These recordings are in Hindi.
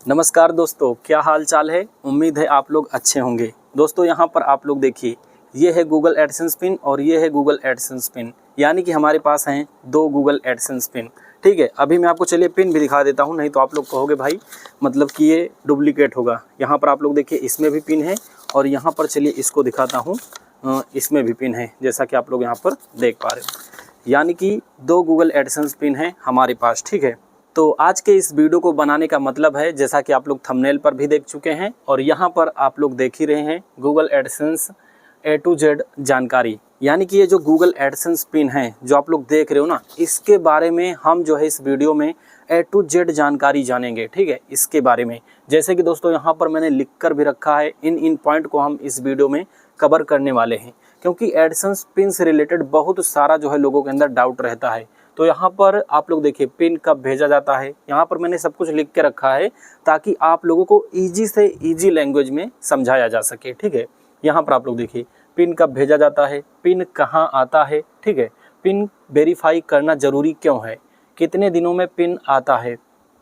नमस्कार दोस्तों, क्या हाल चाल है। उम्मीद है आप लोग अच्छे होंगे। दोस्तों यहाँ पर आप लोग देखिए, ये है गूगल एडसेंस पिन और ये है गूगल एडसेंस पिन, यानी कि हमारे पास हैं दो गूगल एडसेंस पिन। ठीक है, अभी मैं आपको चलिए पिन भी दिखा देता हूँ, नहीं तो आप लोग कहोगे भाई मतलब कि ये डुप्लीकेट होगा। यहाँ पर आप लोग देखिए, इसमें भी पिन है और यहाँ पर चलिए इसको दिखाता हूँ, इसमें भी पिन है, जैसा कि आप लोग यहाँ पर देख पा रहे हो। यानी कि दो गूगल एडसेंस पिन है हमारे पास। ठीक है, तो आज के इस वीडियो को बनाने का मतलब है, जैसा कि आप लोग थंबनेल पर भी देख चुके हैं और यहाँ पर आप लोग देख ही रहे हैं, Google AdSense A to Z जानकारी। यानी कि ये जो गूगल एडसेंस पिन है जो आप लोग देख रहे हो ना, इसके बारे में हम जो है इस वीडियो में A to Z जानकारी जानेंगे। ठीक है, इसके बारे में जैसे कि दोस्तों यहाँ पर मैंने लिख कर भी रखा है, इन पॉइंट को हम इस वीडियो में कवर करने वाले हैं, क्योंकि एडसेंस पिन से रिलेटेड बहुत सारा जो है लोगों के अंदर डाउट रहता है। तो यहाँ पर आप लोग देखिए, पिन कब भेजा जाता है, यहाँ पर मैंने सब कुछ लिख के रखा है ताकि आप लोगों को ईजी से ईजी लैंग्वेज में समझाया जा सके। ठीक है, यहाँ पर आप लोग देखिए, पिन कब भेजा जाता है, पिन कहाँ आता है। ठीक है, पिन वेरीफाई करना ज़रूरी क्यों है, कितने दिनों में पिन आता है,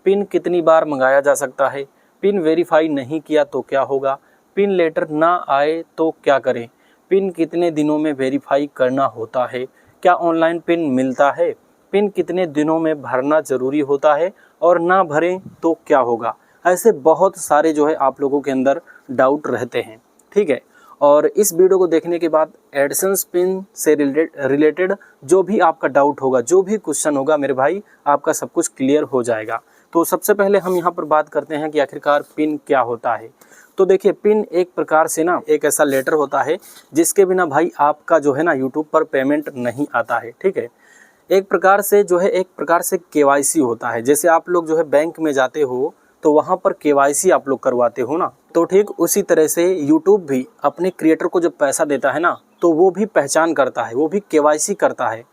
पिन कितनी बार मंगाया जा सकता है, पिन वेरीफाई नहीं किया तो क्या होगा, पिन लेटर ना आए तो क्या करें, पिन कितने दिनों में वेरीफाई करना होता है, क्या ऑनलाइन पिन मिलता है, पिन कितने दिनों में भरना ज़रूरी होता है और ना भरें तो क्या होगा। ऐसे बहुत सारे जो है आप लोगों के अंदर डाउट रहते हैं। ठीक है, और इस वीडियो को देखने के बाद एडसेंस पिन से रिलेटेड जो भी आपका डाउट होगा, जो भी क्वेश्चन होगा मेरे भाई, आपका सब कुछ क्लियर हो जाएगा। तो सबसे पहले हम यहाँ पर बात करते हैं कि आखिरकार पिन क्या होता है। तो देखिए, पिन एक प्रकार से ना एक ऐसा लेटर होता है जिसके बिना भाई आपका जो है ना यूट्यूब पर पेमेंट नहीं आता है। ठीक है, एक प्रकार से जो है केवाईसी होता है। जैसे आप लोग जो है बैंक में जाते हो तो वहाँ पर केवाईसी आप लोग करवाते हो ना, तो ठीक उसी तरह से यूट्यूब भी अपने क्रिएटर को जब पैसा देता है ना, तो वो भी पहचान करता है, वो भी केवाईसी करता है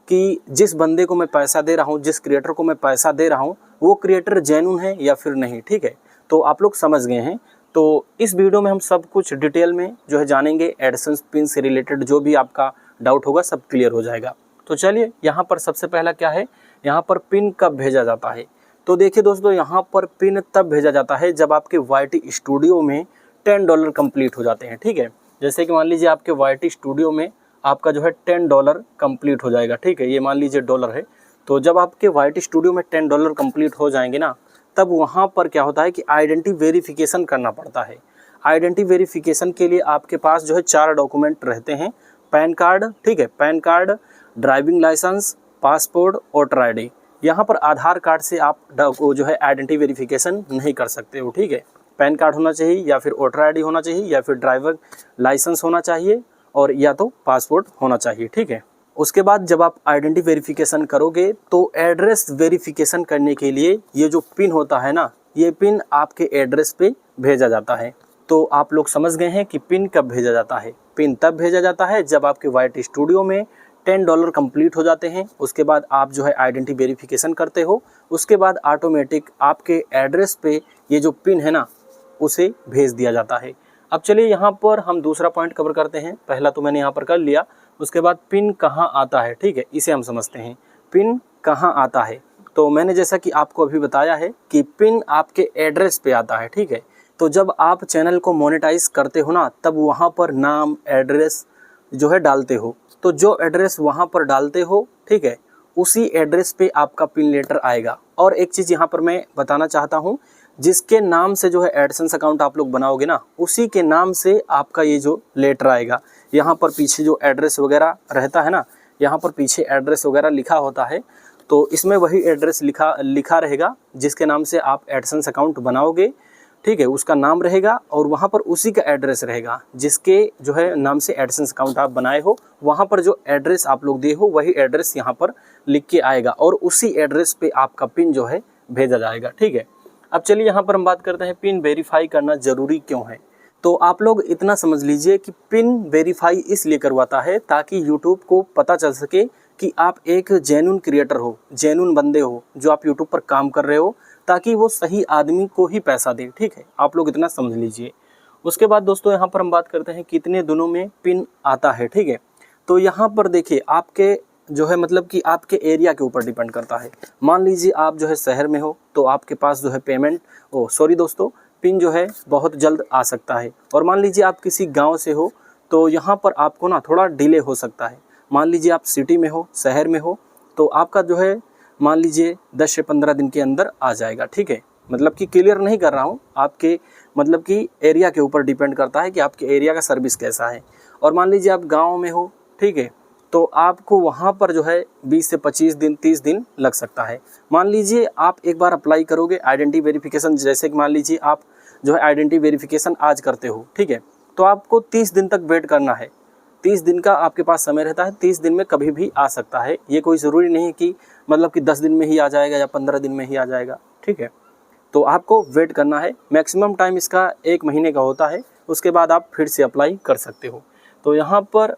कि जिस बंदे को मैं पैसा दे रहा हूँ, जिस क्रिएटर को मैं पैसा दे रहा हूँ, वो क्रिएटर जेन्युइन है या फिर नहीं। ठीक है, तो आप लोग समझ गए हैं। तो इस वीडियो में हम सब कुछ डिटेल में जो है जानेंगे, एडसेंस पिन से रिलेटेड जो भी आपका डाउट होगा सब क्लियर हो जाएगा। तो चलिए, यहाँ पर सबसे पहला क्या है, यहाँ पर पिन कब भेजा जाता है। तो देखिए दोस्तों, यहाँ पर पिन तब भेजा जाता है जब आपके YT स्टूडियो में $10 कंप्लीट हो जाते हैं। ठीक है, जैसे कि मान लीजिए आपके YT स्टूडियो में आपका जो है $10 कंप्लीट हो जाएगा। ठीक है, ये मान लीजिए डॉलर है, तो जब आपके YT स्टूडियो में $10 कंप्लीट हो जाएंगे ना, तब वहाँ पर क्या होता है कि आइडेंटिटी वेरिफिकेशन करना पड़ता है। आइडेंटिटी वेरिफिकेशन के लिए आपके पास जो है 4 डॉक्यूमेंट रहते हैं। पैन कार्ड, ठीक है, PAN card, driving licence, passport, voter ID। यहाँ पर आधार कार्ड से आप जो है आइडेंटिटी वेरिफिकेशन नहीं कर सकते हो। ठीक है, पैन कार्ड होना चाहिए या फिर वोटर ID होना चाहिए या फिर ड्राइवर लाइसेंस होना चाहिए और या तो पासपोर्ट होना चाहिए। ठीक है, उसके बाद जब आप आइडेंटिटी वेरिफिकेशन करोगे तो एड्रेस वेरिफिकेशन करने के लिए ये जो पिन होता है ना, ये पिन आपके एड्रेस पे भेजा जाता है। तो आप लोग समझ गए हैं कि पिन कब भेजा जाता है। पिन तब भेजा जाता है जब आपके YT स्टूडियो में $10 कंप्लीट हो जाते हैं। उसके बाद आप जो है आइडेंटिटी वेरिफिकेशन करते हो, उसके बाद ऑटोमेटिक आपके एड्रेस पे ये जो पिन है ना, उसे भेज दिया जाता है। अब चलिए यहाँ पर हम दूसरा पॉइंट कवर करते हैं। पहला तो मैंने यहाँ पर कर लिया, उसके बाद पिन कहाँ आता है। ठीक है, इसे हम समझते हैं, पिन कहाँ आता है। तो मैंने जैसा कि आपको अभी बताया है कि पिन आपके एड्रेस पे आता है। ठीक है, तो जब आप चैनल को मोनेटाइज करते हो ना, तब वहाँ पर नाम, एड्रेस जो है डालते हो, तो जो एड्रेस वहाँ पर डालते हो, ठीक है, उसी एड्रेस पे आपका पिन लेटर आएगा। और एक चीज़ यहाँ पर मैं बताना चाहता हूँ, जिसके नाम से जो है एडसेंस अकाउंट आप लोग बनाओगे ना, उसी के नाम से आपका ये जो लेटर आएगा। यहाँ पर पीछे जो एड्रेस वगैरह रहता है ना, यहाँ पर पीछे एड्रेस वगैरह लिखा होता है, तो इसमें वही एड्रेस लिखा रहेगा जिसके नाम से आप एडसेंस अकाउंट बनाओगे। ठीक है, उसका नाम रहेगा और वहाँ पर उसी का एड्रेस रहेगा जिसके जो है नाम से एडसेंस अकाउंट आप बनाए हो। वहाँ पर जो एड्रेस आप लोग दिए हो, वही एड्रेस यहाँ पर लिख के आएगा और उसी एड्रेस पे आपका पिन जो है भेजा जाएगा। ठीक है, अब चलिए यहाँ पर हम बात करते हैं पिन वेरीफाई करना ज़रूरी क्यों है। तो आप लोग इतना समझ लीजिए कि पिन वेरीफाई इसलिए करवाता है ताकि यूट्यूब को पता चल सके कि आप एक जेन्युइन क्रिएटर हो, जेन्युइन बंदे हो, जो आप यूट्यूब पर काम कर रहे हो, ताकि वो सही आदमी को ही पैसा दे। ठीक है, आप लोग इतना समझ लीजिए। उसके बाद दोस्तों यहाँ पर हम बात करते हैं कितने दिनों में पिन आता है। ठीक है, तो यहाँ पर देखिए, आपके जो है मतलब कि आपके एरिया के ऊपर डिपेंड करता है। मान लीजिए आप जो है शहर में हो तो आपके पास जो है पिन जो है बहुत जल्द आ सकता है। और मान लीजिए आप किसी गांव से हो तो यहाँ पर आपको ना थोड़ा डिले हो सकता है। मान लीजिए आप सिटी में हो, शहर में हो, तो आपका जो है मान लीजिए 10 से 15 दिन के अंदर आ जाएगा, ठीक है। मतलब कि क्लियर नहीं कर रहा हूँ, आपके मतलब कि एरिया के ऊपर डिपेंड करता है कि आपके एरिया का सर्विस कैसा है। और मान लीजिए आप गाँव में हो, ठीक है, तो आपको वहाँ पर जो है 20 से 25 दिन 30 दिन लग सकता है। मान लीजिए आप एक बार अप्लाई करोगे आइडेंटिटी वेरिफिकेशन, जैसे कि मान लीजिए आप जो है आइडेंटिटी वेरिफिकेशन आज करते हो, ठीक है, तो आपको 30 दिन तक वेट करना है। 30 दिन का आपके पास समय रहता है, 30 दिन में कभी भी आ सकता है। ये कोई ज़रूरी नहीं कि मतलब कि 10 दिन में ही आ जाएगा या 15 दिन में ही आ जाएगा, ठीक है। तो आपको वेट करना है। मैक्सिमम टाइम इसका 1 महीने का होता है, उसके बाद आप फिर से अप्लाई कर सकते हो। तो यहाँ पर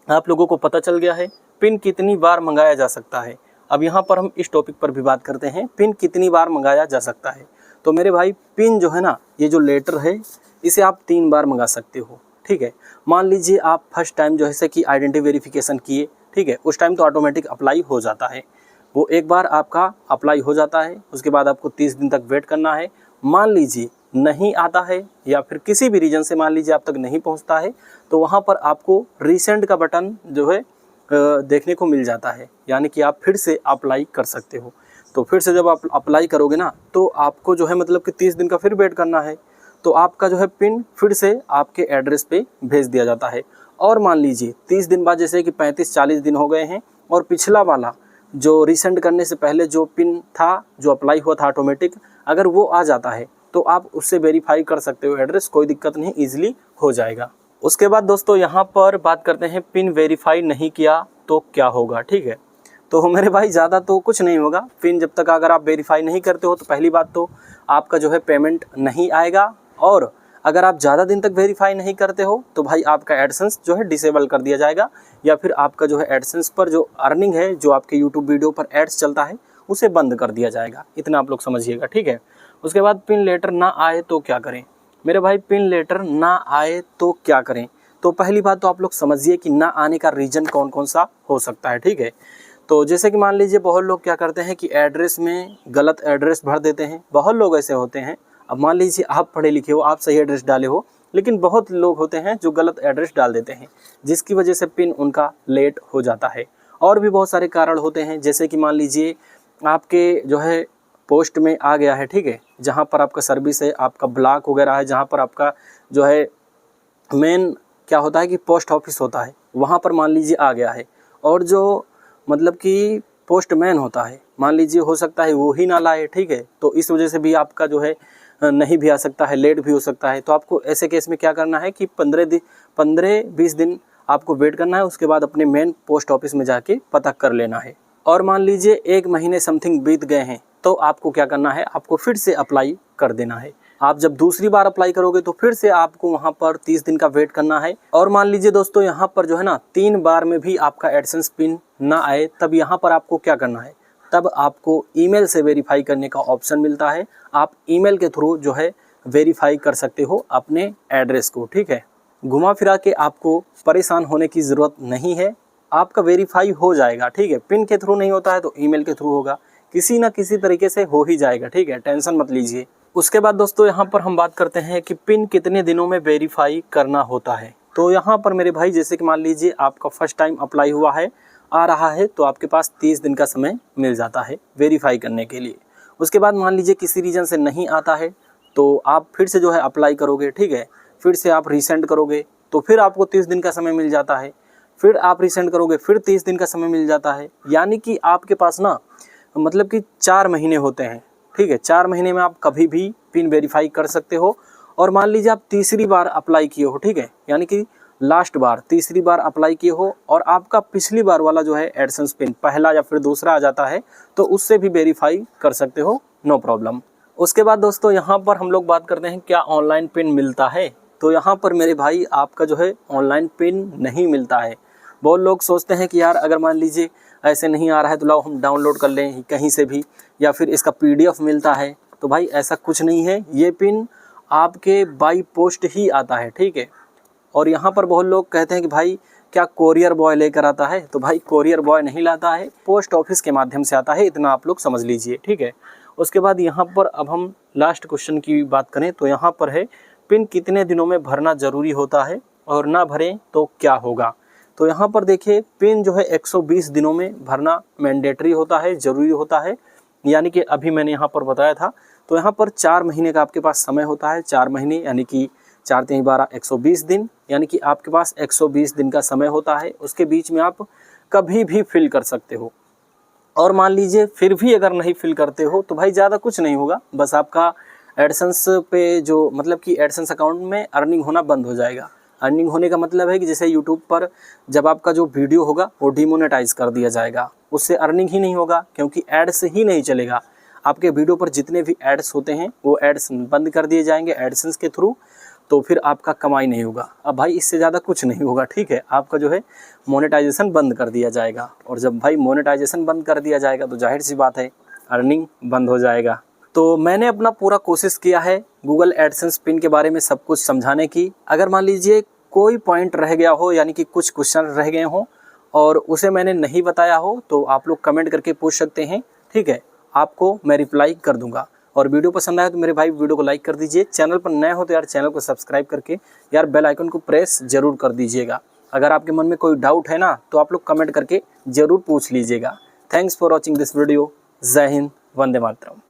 आप लोगों को पता चल गया है पिन कितनी बार मंगाया जा सकता है। अब यहाँ पर हम इस टॉपिक पर भी बात करते हैं, पिन कितनी बार मंगाया जा सकता है। तो मेरे भाई पिन जो है ना, ये जो लेटर है इसे आप 3 बार मंगा सकते हो, ठीक है। मान लीजिए आप फर्स्ट टाइम जो है कि आइडेंटिटी वेरिफिकेशन किए, ठीक है, उस टाइम तो ऑटोमेटिक अप्लाई हो जाता है। वो एक बार आपका अप्लाई हो जाता है, उसके बाद आपको 30 दिन तक वेट करना है। मान लीजिए नहीं आता है या फिर किसी भी रीज़न से मान लीजिए आप तक नहीं पहुंचता है, तो वहां पर आपको रीसेंड का बटन जो है देखने को मिल जाता है, यानी कि आप फिर से अप्लाई कर सकते हो। तो फिर से जब आप अप्लाई करोगे ना, तो आपको जो है मतलब कि 30 दिन का फिर वेट करना है, तो आपका जो है पिन फिर से आपके एड्रेस पे भेज दिया जाता है। और मान लीजिए 30 दिन बाद जैसे कि 35-40 दिन हो गए हैं और पिछला वाला जो रीसेंड करने से पहले जो पिन था, जो अप्लाई हुआ था ऑटोमेटिक, अगर वो आ जाता है तो आप उससे वेरीफाई कर सकते हो एड्रेस, कोई दिक्कत नहीं, ईजिली हो जाएगा। उसके बाद दोस्तों यहाँ पर बात करते हैं पिन वेरीफाई नहीं किया तो क्या होगा, ठीक है। तो मेरे भाई ज़्यादा तो कुछ नहीं होगा। पिन जब तक अगर आप वेरीफाई नहीं करते हो तो पहली बात तो आपका जो है पेमेंट नहीं आएगा, और अगर आप ज़्यादा दिन तक वेरीफाई नहीं करते हो तो भाई आपका एडसेंस जो है डिसेबल कर दिया जाएगा, या फिर आपका जो है एडसेंस पर जो अर्निंग है, जो आपके यूट्यूब वीडियो पर एड्स चलता है, उसे बंद कर दिया जाएगा। इतना आप लोग समझिएगा, ठीक है। उसके बाद पिन लेटर ना आए तो क्या करें। मेरे भाई पिन लेटर ना आए तो क्या करें, तो पहली बात तो आप लोग समझिए कि ना आने का रीज़न कौन कौन सा हो सकता है, ठीक है। तो जैसे कि मान लीजिए बहुत लोग क्या करते हैं कि एड्रेस में गलत एड्रेस भर देते हैं, बहुत लोग ऐसे होते हैं। अब मान लीजिए आप पढ़े लिखे हो, आप सही एड्रेस डाले हो, लेकिन बहुत लोग होते हैं जो गलत एड्रेस डाल देते हैं, जिसकी वजह से पिन उनका लेट हो जाता है। और भी बहुत सारे कारण होते हैं, जैसे कि मान लीजिए आपके जो है पोस्ट में आ गया है, ठीक है, जहाँ पर आपका सर्विस है, आपका ब्लॉक वगैरह है, जहाँ पर आपका जो है मेन क्या होता है कि पोस्ट ऑफिस होता है, वहाँ पर मान लीजिए आ गया है, और जो मतलब कि पोस्टमैन होता है, मान लीजिए हो सकता है वो ही ना लाए, ठीक है, तो इस वजह से भी आपका जो है नहीं भी आ सकता है, लेट भी हो सकता है। तो आपको ऐसे केस में क्या करना है कि 15-20 दिन आपको वेट करना है, उसके बाद अपने मेन पोस्ट ऑफिस में जाके पता कर लेना है। और मान लीजिए 1 महीने समथिंग बीत गए हैं, तो आपको क्या करना है, आपको फिर से अप्लाई कर देना है। आप जब दूसरी बार अप्लाई करोगे तो फिर से आपको वहां पर 30 दिन का वेट करना है। और मान लीजिए दोस्तों यहाँ पर जो है ना 3 बार में भी आपका एडसेंस पिन ना आए, तब यहाँ पर आपको क्या करना है, तब आपको ईमेल से वेरीफाई करने का ऑप्शन मिलता है। आप ईमेल के थ्रू जो है वेरीफाई कर सकते हो अपने एड्रेस को, ठीक है। घुमा फिरा के आपको परेशान होने की ज़रूरत नहीं है, आपका वेरीफाई हो जाएगा, ठीक है। पिन के थ्रू नहीं होता है तो ईमेल के थ्रू होगा, किसी ना किसी तरीके से हो ही जाएगा, ठीक है, टेंशन मत लीजिए। उसके बाद दोस्तों यहाँ पर हम बात करते हैं कि पिन कितने दिनों में वेरीफाई करना होता है। तो यहाँ पर मेरे भाई जैसे कि मान लीजिए आपका फर्स्ट टाइम अप्लाई हुआ है, आ रहा है, तो आपके पास 30 दिन का समय मिल जाता है वेरीफाई करने के लिए। उसके बाद मान लीजिए किसी रीज़न से नहीं आता है तो आप फिर से जो है अप्लाई करोगे, ठीक है, फिर से आप रीसेंड करोगे तो फिर आपको 30 दिन का समय मिल जाता है, फिर आप रीसेंड करोगे फिर 30 दिन का समय मिल जाता है। यानी कि आपके पास ना मतलब कि 4 महीने होते हैं, ठीक है। 4 महीने में आप कभी भी पिन वेरीफाई कर सकते हो। और मान लीजिए आप तीसरी बार अप्लाई किए हो, ठीक है, यानी कि लास्ट बार तीसरी बार अप्लाई किए हो और आपका पिछली बार वाला जो है एडसेंस पिन पहला या फिर दूसरा आ जाता है, तो उससे भी वेरीफाई कर सकते हो, नो प्रॉब्लम। उसके बाद दोस्तों यहाँ पर हम लोग बात करते हैं क्या ऑनलाइन पिन मिलता है। तो यहाँ पर मेरे भाई आपका जो है ऑनलाइन पिन नहीं मिलता है। बहुत लोग सोचते हैं कि यार अगर मान लीजिए ऐसे नहीं आ रहा है तो लाओ हम डाउनलोड कर लें कहीं से भी, या फिर इसका PDF मिलता है। तो भाई ऐसा कुछ नहीं है, ये पिन आपके बाई पोस्ट ही आता है, ठीक है। और यहाँ पर बहुत लोग कहते हैं कि भाई क्या कोरियर बॉय लेकर आता है? तो भाई कोरियर बॉय नहीं लाता है, पोस्ट ऑफिस के माध्यम से आता है, इतना आप लोग समझ लीजिए, ठीक है। उसके बाद यहाँ पर अब हम लास्ट क्वेश्चन की बात करें तो यहाँ पर है पिन कितने दिनों में भरना ज़रूरी होता है और ना भरें तो क्या होगा। तो यहाँ पर देखिए पिन जो है 120 दिनों में भरना मैंडेटरी होता है, ज़रूरी होता है, यानी कि अभी मैंने यहाँ पर बताया था। तो यहाँ पर 4 महीने का आपके पास समय होता है, 4 महीने यानी कि 4 3 12 120 दिन, यानी कि आपके पास 120 दिन का समय होता है। उसके बीच में आप कभी भी फिल कर सकते हो। और मान लीजिए फिर भी अगर नहीं फिल करते हो तो भाई ज़्यादा कुछ नहीं होगा, बस आपका एडसेंस पे जो मतलब कि एडसेंस अकाउंट में अर्निंग होना बंद हो जाएगा। अर्निंग होने का मतलब है कि जैसे यूट्यूब पर जब आपका जो वीडियो होगा वो डिमोनेटाइज कर दिया जाएगा, उससे अर्निंग ही नहीं होगा क्योंकि एड्स ही नहीं चलेगा। आपके वीडियो पर जितने भी एड्स होते हैं वो एड्स बंद कर दिए जाएंगे एडसेंस के थ्रू, तो फिर आपका कमाई नहीं होगा। अब भाई इससे ज़्यादा कुछ नहीं होगा, ठीक है। आपका जो है मोनेटाइजेशन बंद कर दिया जाएगा, और जब भाई मोनेटाइजेशन बंद कर दिया जाएगा तो जाहिर सी बात है अर्निंग बंद हो जाएगा। तो मैंने अपना पूरा कोशिश किया है गूगल एडसेंस पिन के बारे में सब कुछ समझाने की। अगर मान लीजिए कोई पॉइंट रह गया हो, यानी कि कुछ क्वेश्चन रह गए हों और उसे मैंने नहीं बताया हो, तो आप लोग कमेंट करके पूछ सकते हैं, ठीक है। आपको मैं रिप्लाई कर दूंगा। और वीडियो पसंद आए तो मेरे भाई वीडियो को लाइक कर दीजिए। चैनल पर नए हो तो यार चैनल को सब्सक्राइब करके यार बेल आइकन को प्रेस जरूर कर दीजिएगा। अगर आपके मन में कोई डाउट है ना तो आप लोग कमेंट करके ज़रूर पूछ लीजिएगा। Thanks for watching this video. जय हिंद, वंदे मातरम।